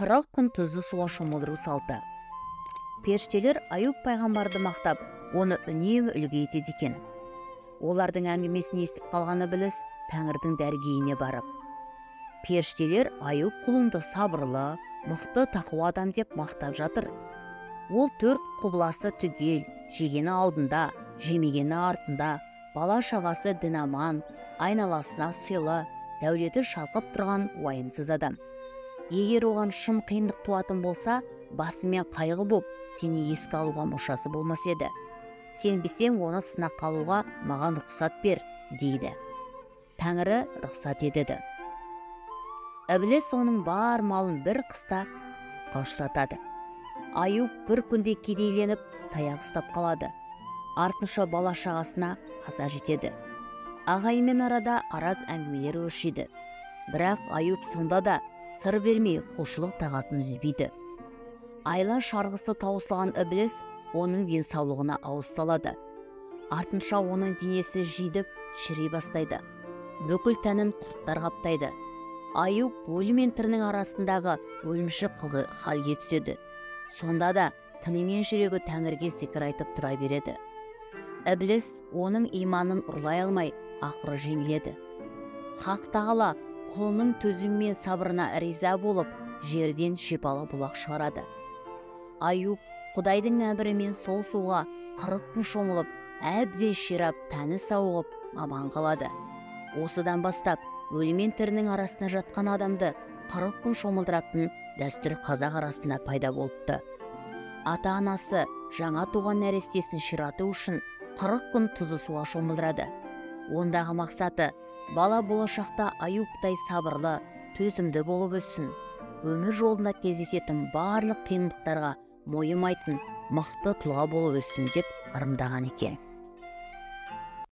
40 күн тұзды суға шомылдыру салты. Періштелер Аюб пайғамбарды мақтап, оны үнемі үлгі етеді екен. Олардың әңгімесін естіп қалған ібіліс Тәңірдің дәргейіне барып, періштелер Аюб құлыңды сабырлы, мықты тақуа адам деп мақтап жатыр. Ол 4 құбыласы түгел, жегені алдында, жемегені артында, бала шағасы дінаман, айналасына сыйлы, дәулеті шалқып тұрған уайымсыз адам. Егер оған шын қиындық туатын болса, басымен қайғы боп, сені еске алуға мұршасы болмас еді. Сенбесең, оны сынақ қалуға маған рұқсат бер, дейді. Тәңірі рұқсат етеді. Ібіліс оның бар малын бір қыста ұшыратады. Аюб бір күнде кедейленіп, таяқ ұстап қалады. Артынша бала шағасына қаза жетеді. Ағайынмен арада араз әңгімелер өршиді. Бірақ Аюб сонда да сыр бермей құлшылық тағатын үзбейді. Айла шарғысы таусылған ібіліс оның денсаулығына ауыз салады. Артынша оның денесі жидіп, шірей бастайды. Бүкіл тәнін құрттар қаптайды. Аюб өлі мен тірінің арасындағы өлімші халге түседі. Сонда да тіні мен жүрегі Тәңірге зікір айтып тұра береді. Ібіліс оның иманын ұрлай алмай, ақыры жеңіледі. Хақ Тағала құлының төзімі мен сабырына риза болып, жерден шипалы бұлақ шығарады. Аюб Құдайдың әмірімен сол суға 40 күн шомылып, әбден ширап, тәні сауығып, аман қалады. Осыдан бастап, өлі мен тірінің арасына жатқан адамды 40 күн шомылдыратын дәстүр қазақ арасында пайда болыпты. Ата-анасы жаңа туған нәрестесін ширату үшін 40 күн тұзды суға шомылдырады. Ондағы мақсаты бала болашақта Аюбтай сабырлы, төзімді болып өссін. Өмір жолында кездесетін барлық қиындықтарға мойымайтын мықты тұлға болып өссін деп ырымдаған екен.